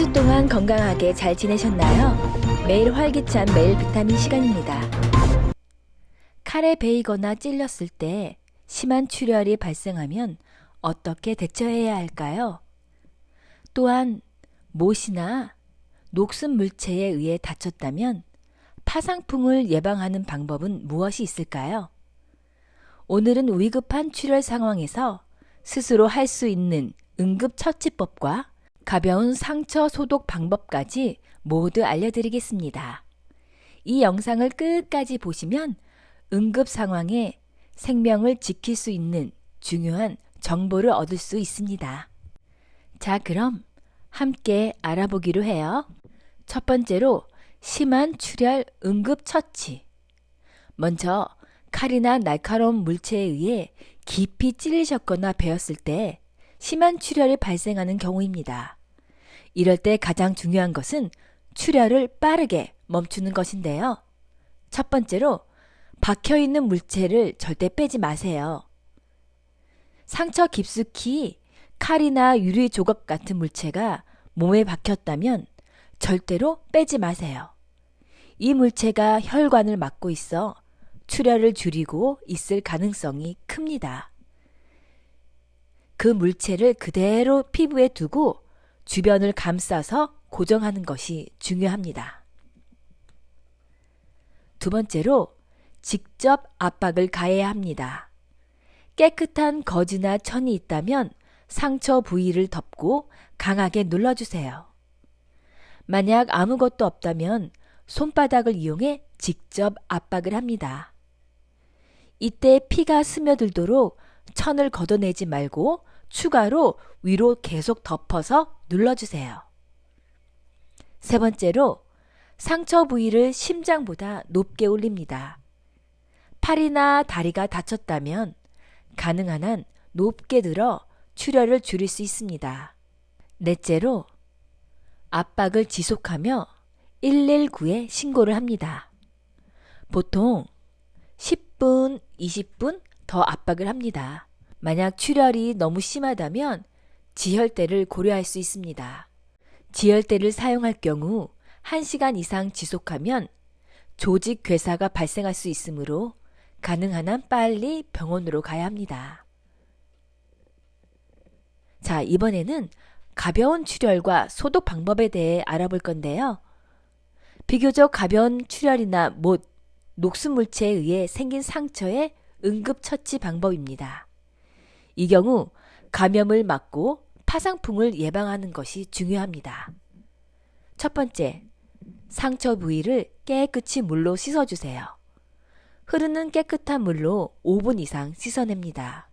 주 동안 건강하게 잘 지내셨나요? 매일 활기찬 매일 비타민 시간입니다. 칼에 베이거나 찔렸을 때 심한 출혈이 발생하면 어떻게 대처해야 할까요? 또한 못이나 녹슨 물체에 의해 다쳤다면 파상풍을 예방하는 방법은 무엇이 있을까요? 오늘은 위급한 출혈 상황에서 스스로 할 수 있는 응급처치법과 가벼운 상처 소독 방법까지 모두 알려드리겠습니다. 이 영상을 끝까지 보시면 응급 상황에 생명을 지킬 수 있는 중요한 정보를 얻을 수 있습니다. 자, 그럼 함께 알아보기로 해요. 첫 번째로 심한 출혈 응급처치. 먼저 칼이나 날카로운 물체에 의해 깊이 찔리셨거나 베었을 때 심한 출혈이 발생하는 경우입니다. 이럴 때 가장 중요한 것은 출혈을 빠르게 멈추는 것인데요. 첫 번째로 박혀있는 물체를 절대 빼지 마세요. 상처 깊숙이 칼이나 유리 조각 같은 물체가 몸에 박혔다면 절대로 빼지 마세요. 이 물체가 혈관을 막고 있어 출혈을 줄이고 있을 가능성이 큽니다. 그 물체를 그대로 피부에 두고 주변을 감싸서 고정하는 것이 중요합니다. 두 번째로 직접 압박을 가해야 합니다. 깨끗한 거즈나 천이 있다면 상처 부위를 덮고 강하게 눌러주세요. 만약 아무것도 없다면 손바닥을 이용해 직접 압박을 합니다. 이때 피가 스며들도록 천을 걷어내지 말고 추가로 위로 계속 덮어서 눌러주세요. 세 번째로 상처 부위를 심장보다 높게 올립니다. 팔이나 다리가 다쳤다면 가능한 한 높게 들어 출혈을 줄일 수 있습니다. 넷째로 압박을 지속하며 119에 신고를 합니다. 보통 10분, 20분 더 압박을 합니다. 만약 출혈이 너무 심하다면 지혈대를 고려할 수 있습니다. 지혈대를 사용할 경우 1시간 이상 지속하면 조직 괴사가 발생할 수 있으므로 가능한 한 빨리 병원으로 가야 합니다. 자, 이번에는 가벼운 출혈과 소독 방법에 대해 알아볼 건데요. 비교적 가벼운 출혈이나 못, 녹슨 물체에 의해 생긴 상처의 응급처치 방법입니다. 이 경우 감염을 막고 파상풍을 예방하는 것이 중요합니다. 첫 번째, 상처 부위를 깨끗이 물로 씻어주세요. 흐르는 깨끗한 물로 5분 이상 씻어냅니다.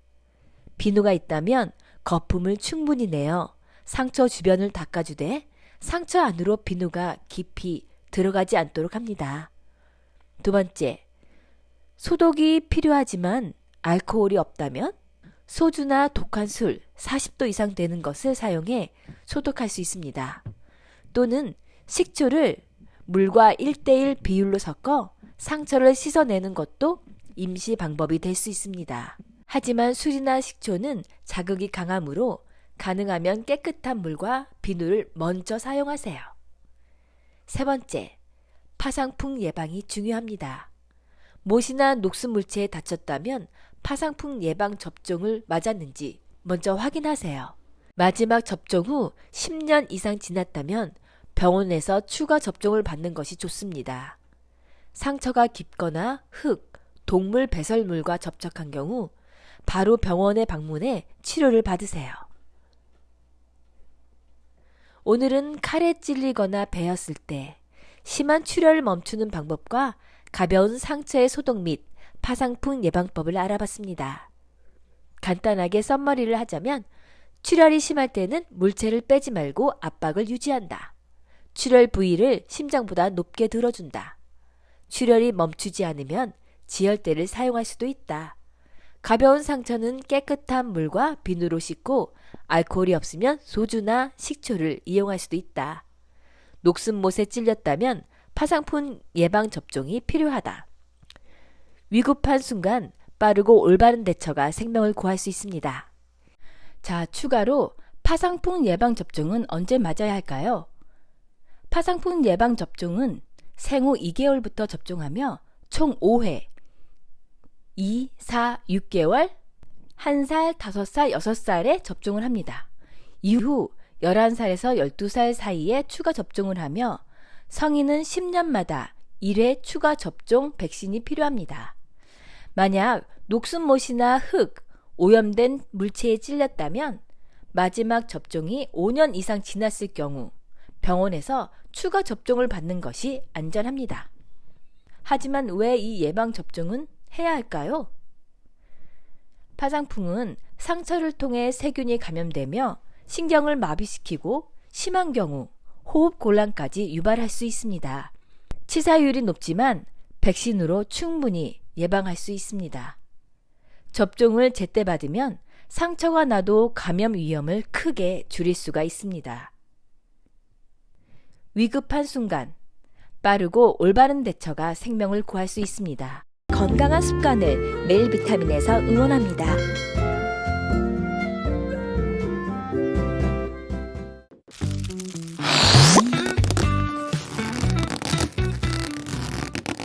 비누가 있다면 거품을 충분히 내어 상처 주변을 닦아주되 상처 안으로 비누가 깊이 들어가지 않도록 합니다. 두 번째, 소독이 필요하지만 알코올이 없다면 소주나 독한 술 40도 이상 되는 것을 사용해 소독할 수 있습니다. 또는 식초를 물과 1:1 비율로 섞어 상처를 씻어내는 것도 임시 방법이 될 수 있습니다. 하지만 술이나 식초는 자극이 강하므로 가능하면 깨끗한 물과 비누를 먼저 사용하세요. 세 번째, 파상풍 예방이 중요합니다. 못이나 녹슨 물체에 다쳤다면 파상풍 예방 접종을 맞았는지 먼저 확인하세요. 마지막 접종 후 10년 이상 지났다면 병원에서 추가 접종을 받는 것이 좋습니다. 상처가 깊거나 흙, 동물 배설물과 접촉한 경우 바로 병원에 방문해 치료를 받으세요. 오늘은 칼에 찔리거나 베었을 때 심한 출혈을 멈추는 방법과 가벼운 상처의 소독 및 파상풍 예방법을 알아봤습니다. 간단하게 썸머리를 하자면 출혈이 심할 때는 물체를 빼지 말고 압박을 유지한다. 출혈 부위를 심장보다 높게 들어준다. 출혈이 멈추지 않으면 지혈대를 사용할 수도 있다. 가벼운 상처는 깨끗한 물과 비누로 씻고 알코올이 없으면 소주나 식초를 이용할 수도 있다. 녹슨 못에 찔렸다면 파상풍 예방 접종이 필요하다. 위급한 순간 빠르고 올바른 대처가 생명을 구할 수 있습니다. 자, 추가로 파상풍 예방 접종은 언제 맞아야 할까요? 파상풍 예방 접종은 생후 2개월부터 접종하며 총 5회, 2, 4, 6개월, 1살, 5살, 6살에 접종을 합니다. 이후 11살에서 12살 사이에 추가 접종을 하며 성인은 10년마다 1회 추가 접종 백신이 필요합니다. 만약 녹순못이나 흙, 오염된 물체에 찔렸다면 마지막 접종이 5년 이상 지났을 경우 병원에서 추가 접종을 받는 것이 안전합니다. 하지만 왜 이 예방 접종은 해야 할까요? 파상풍은 상처를 통해 세균이 감염되며 신경을 마비시키고 심한 경우 호흡 곤란까지 유발할 수 있습니다. 치사율이 높지만 백신으로 충분히 예방할 수 있습니다. 접종을 제때 받으면 상처가 나도 감염 위험을 크게 줄일 수가 있습니다. 위급한 순간, 빠르고 올바른 대처가 생명을 구할 수 있습니다. 건강한 습관을 매일 비타민에서 응원합니다.